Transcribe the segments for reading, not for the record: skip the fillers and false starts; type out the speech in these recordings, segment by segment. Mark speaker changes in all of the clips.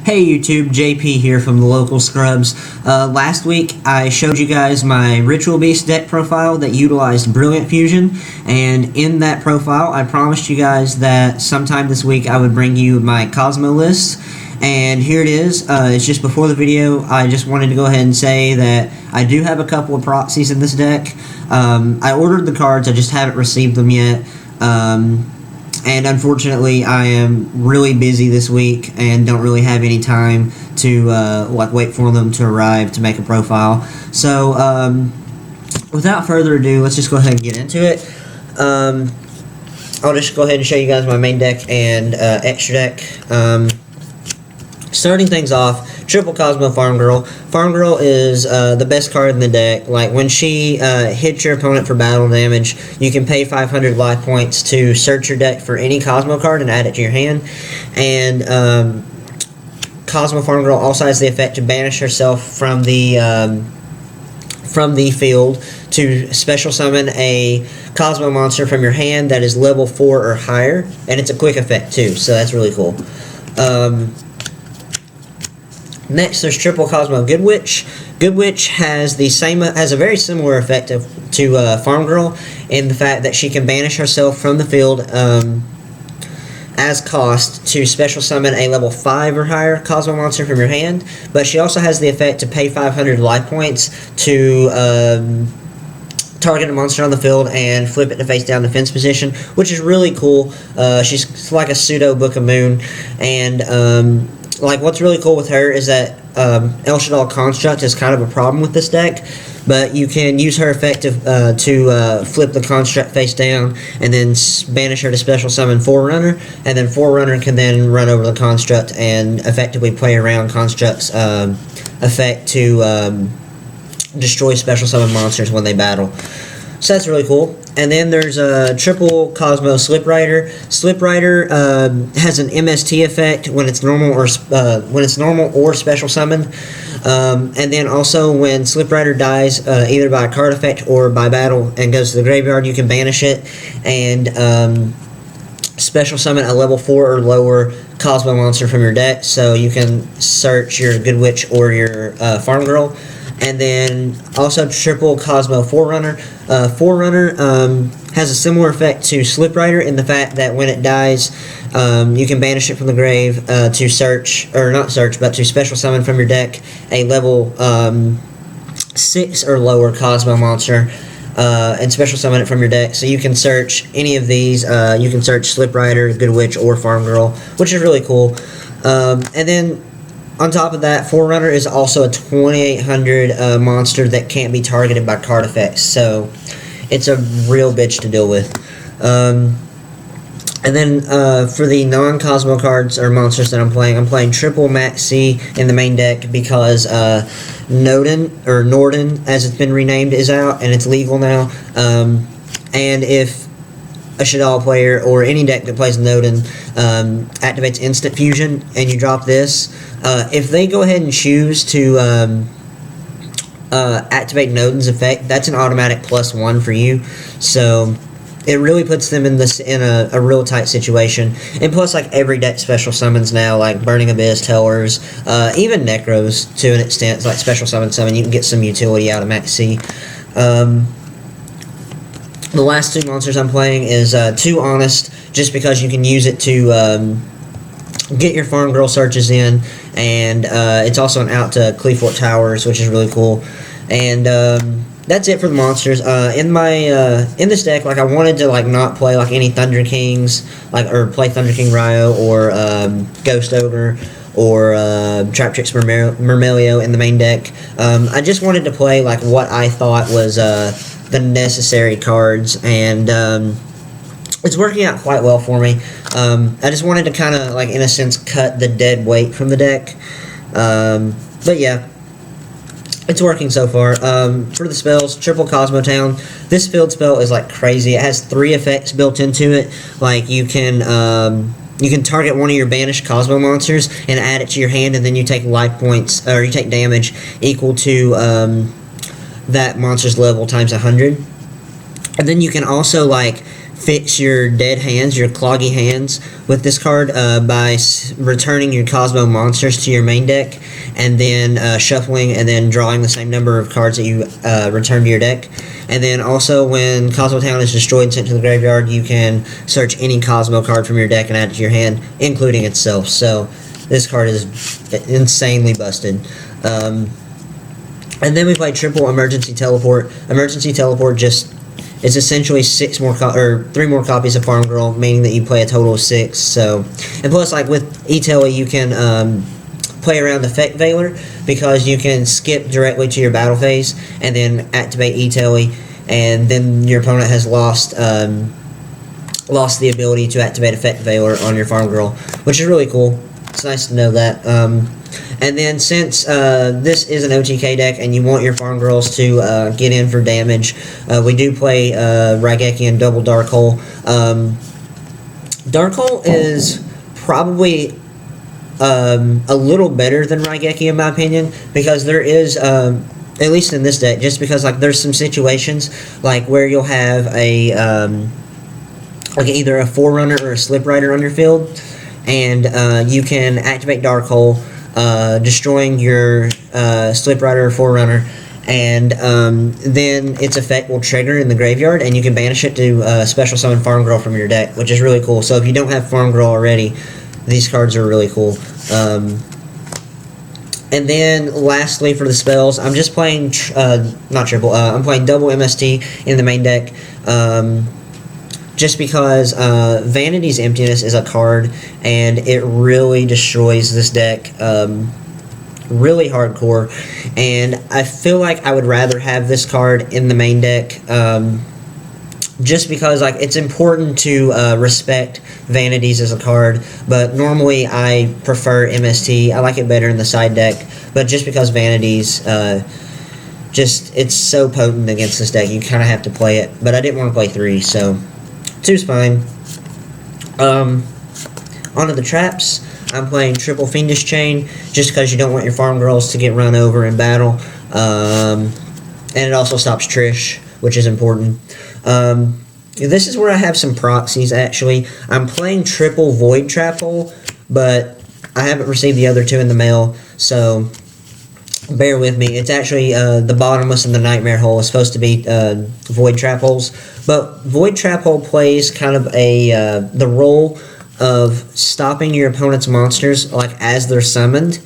Speaker 1: Hey YouTube, JP here from TheLocalScrubs. Last week I showed you guys my Ritual Beast deck profile that utilized Brilliant Fusion, and in that profile I promised you guys that sometime this week I would bring you my Kozmo list, and here it is. It's just before the video. I just wanted to go ahead and say that I do have a couple of proxies in this deck. I ordered the cards, I just haven't received them yet. And unfortunately, I am really busy this week and don't really have any time to wait for them to arrive to make a profile. So, without further ado, let's just go ahead and get into it. I'll just go ahead and show you guys my main deck and extra deck. Starting things off, Triple Kozmo Farm Girl. Farm Girl is the best card in the deck. Like, when she hits your opponent for battle damage, you can pay 500 life points to search your deck for any Kozmo card and add it to your hand. And Kozmo Farm Girl also has the effect to banish herself from the field to special summon a Kozmo monster from your hand that is level 4 or higher. And it's a quick effect too, so that's really cool. Next, there's Triple Kozmo Good Witch. Good Witch has a very similar effect to Farm Girl in the fact that she can banish herself from the field as cost to special summon a level 5 or higher Kozmo monster from your hand. But she also has the effect to pay 500 life points to target a monster on the field and flip it to face down defense position, which is really cool. She's like a pseudo Book of Moon, and like, what's really cool with her is that El Shaddai Construct is kind of a problem with this deck, but you can use her effect to flip the Construct face down and then banish her to special summon Forerunner, and then Forerunner can then run over the Construct and effectively play around Construct's effect to destroy special summon monsters when they battle. So that's really cool. And then there's a Triple Kozmo Slip Rider. Slip Rider has an MST effect when it's normal or special summon. And then also when Slip Rider dies either by a card effect or by battle and goes to the graveyard, you can banish it and special summon a level 4 or lower Kozmo monster from your deck. So you can search your Good Witch or your Farm Girl. And then also Triple Kozmo Forerunner. Forerunner has a similar effect to Slip Rider in the fact that when it dies, you can banish it from the grave to special summon from your deck a level 6 or lower Kozmo monster and special summon it from your deck. So you can search any of these. You can search Slip Rider, Good Witch, or Farm Girl, which is really cool. And then on top of that, Forerunner is also a 2800 monster that can't be targeted by card effects, so it's a real bitch to deal with. And then for the non-Kozmo cards or monsters that I'm playing Triple Max C in the main deck because Norden, as it's been renamed, is out and it's legal now. And if a Shaddai player or any deck that plays Norden activates Instant Fusion and you drop this, if they go ahead and choose to activate Noden's effect, that's an automatic +1 for you. So it really puts them in a real tight situation. And plus, like, every deck special summons now, like Burning Abyss, Tellers, even Necros to an extent, like special summon. You can get some utility out of Max C. The last two monsters I'm playing is Too Honest, just because you can use it to get your Farm Girl searches in, and it's also an out to Cleefort Towers, which is really cool. And that's it for the monsters. In this deck, like, I wanted to not play any Thunder Kings, or play Thunder King Ryo or Ghost Ogre or Traptrix Murmelio in the main deck. I just wanted to play what I thought was the necessary cards, and it's working out quite well for me. I just wanted to kind of, in a sense, cut the dead weight from the deck. But yeah, it's working so far. For the spells, Triple Kozmo Town. This field spell is crazy. It has 3 effects built into it. You can target one of your banished Kozmo monsters and add it to your hand, and then you take life points, or you take damage equal to that monster's level times 100. And then you can also fix your dead hands, your cloggy hands, with this card by returning your Kozmo monsters to your main deck, and then shuffling and then drawing the same number of cards that you return to your deck. And then also, when Kozmo Town is destroyed and sent to the graveyard, you can search any Kozmo card from your deck and add it to your hand, including itself. So this card is insanely busted. And then we play triple Emergency Teleport. Emergency Teleport just is essentially 3 more copies of Farm Girl, meaning that you play a total of 6. So, and plus, like with E-Telly, you can play around Effect Veiler, because you can skip directly to your battle phase and then activate E-Telly, and then your opponent has lost the ability to activate Effect Veiler on your Farm Girl, which is really cool. It's nice to know that. And then, since this is an OTK deck and you want your Farm Girls to get in for damage, we do play Raigeki Double Dark Hole. Dark Hole is probably a little better than Raigeki in my opinion, because there is, at least in this deck, just because like there's some situations like where you'll have a like either a Forerunner or a Slip Rider on your field, and you can activate Dark Hole, destroying your Slip Rider or Forerunner, and then its effect will trigger in the graveyard, and you can banish it to special summon Farm Girl from your deck, which is really cool. So if you don't have Farm Girl already, these cards are really cool. And then lastly, for the spells, I'm just playing not triple. I'm playing double MST in the main deck. Just because Vanity's Emptiness is a card, and it really destroys this deck really hardcore, and I feel like I would rather have this card in the main deck, just because like it's important to respect Vanities as a card, but normally I prefer MST. I like it better in the side deck, but just because Vanities it's so potent against this deck, you kind of have to play it, but I didn't want to play 3, so 2's fine. Onto the traps. I'm playing triple Fiendish Chain, just because you don't want your Farm Girls to get run over in battle. And it also stops Trish, which is important. This is where I have some proxies, actually. I'm playing triple Void Trap Hole, but I haven't received the other 2 in the mail, so bear with me. It's actually the Bottomless and the Nightmare Hole is supposed to be Void Trap Holes, but Void Trap Hole plays kind of the role of stopping your opponent's monsters like as they're summoned,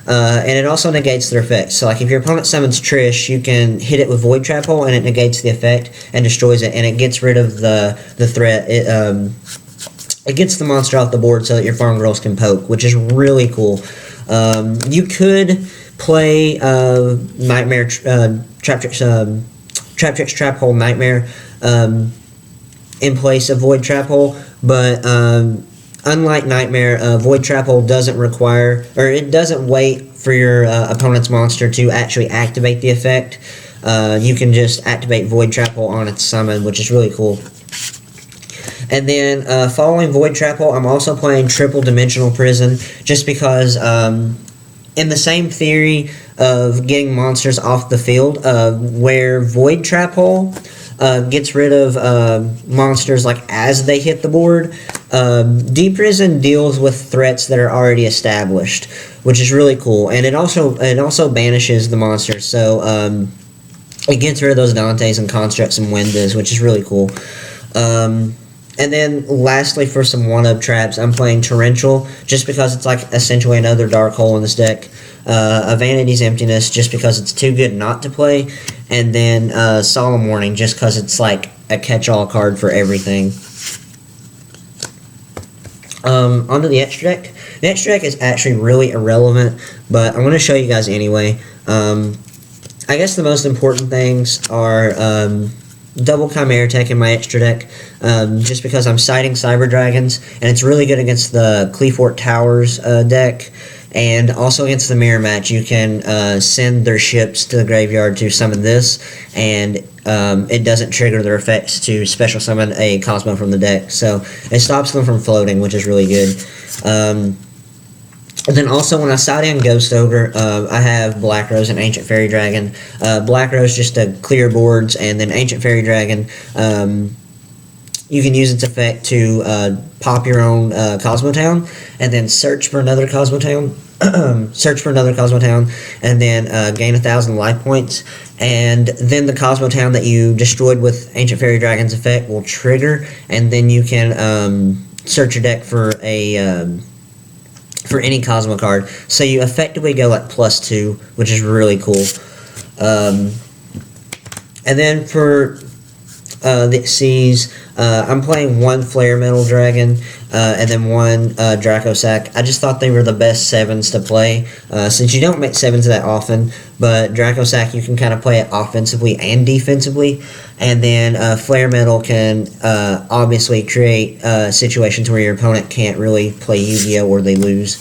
Speaker 1: and it also negates their effects. So like if your opponent summons Trish, you can hit it with Void Trap Hole and it negates the effect and destroys it, and it gets rid of the threat. It gets the monster off the board so that your Farm Girls can poke, which is really cool. You could play Nightmare Trap Tricks Trap Hole Nightmare in place of Void Trap Hole, but unlike Nightmare, Void Trap Hole doesn't require, or it doesn't wait for your opponent's monster to actually activate the effect. You can just activate Void Trap Hole on its summon, which is really cool. And then following Void Trap Hole, I'm also playing Triple Dimensional Prison, just because in the same theory of getting monsters off the field, where Void Trap Hole gets rid of monsters like as they hit the board, Deep Prison deals with threats that are already established, which is really cool. And it also banishes the monsters, so it gets rid of those Dantes and Constructs and Wendas, which is really cool. And then lastly, for some one-up traps, I'm playing Torrential, just because it's like essentially another Dark Hole in this deck. A Vanity's Emptiness, just because it's too good not to play. And then Solemn Warning, just because it's like a catch-all card for everything. Onto the extra deck. The extra deck is actually really irrelevant, but I'm going to show you guys anyway. I guess the most important things are double Chimera Tech in my extra deck, just because I'm siding Cyber Dragons, and it's really good against the Cleafort Towers deck, and also against the Mirror Match. You can send their ships to the graveyard to summon this, and it doesn't trigger their effects to special summon a Kozmo from the deck, so it stops them from floating, which is really good. And then also, when I side in Ghost Ogre, I have Black Rose and Ancient Fairy Dragon. Black Rose just to clear boards, and then Ancient Fairy Dragon you can use its effect to pop your own Kozmo Town, and then search for another Kozmo Town. Search for another Kozmo Town, and then gain 1,000 life points, and then the Kozmo Town that you destroyed with Ancient Fairy Dragon's effect will trigger, and then you can search your deck for for any Kozmo card. So you effectively go like +2, which is really cool. And then for the Xyz, I'm playing one Flare Metal Dragon and then one Draco Sack. I just thought they were the best 7s to play, since you don't make 7s that often, but Draco Sack you can kind of play it offensively and defensively, and then Flare Metal can obviously create situations where your opponent can't really play Yu-Gi-Oh! Or they lose.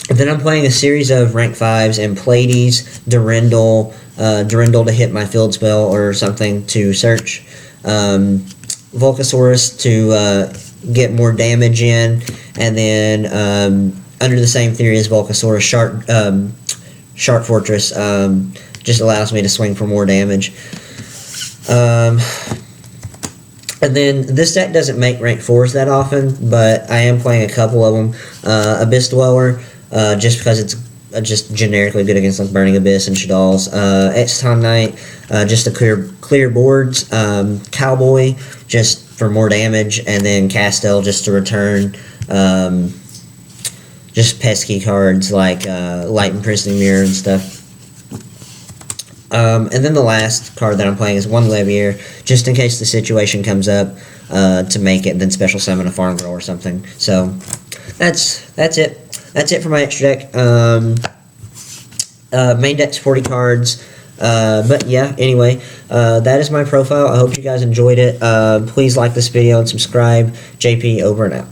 Speaker 1: Then I'm playing a series of rank 5s and Pleiades, Durendal to hit my field spell or something to search, Volcasaurus to get more damage in, and then under the same theory as Volcasaurus, Shark Fortress just allows me to swing for more damage. And then this deck doesn't make rank 4s that often, but I am playing a couple of them. Abyss Dweller, just because it's just generically good against like Burning Abyss and Shadal's. Exton Knight, just to clear boards. Cowboy, just for more damage, and then Castel just to return just pesky cards like Light Imprisoning Mirror and stuff. And then the last card that I'm playing is one Levier, just in case the situation comes up to make it, and then special summon a Farm Girl or something. So that's it. That's it for my extra deck. Main deck's 40 cards. But yeah, anyway, that is my profile. I hope you guys enjoyed it. Please like this video and subscribe. JP, over and out.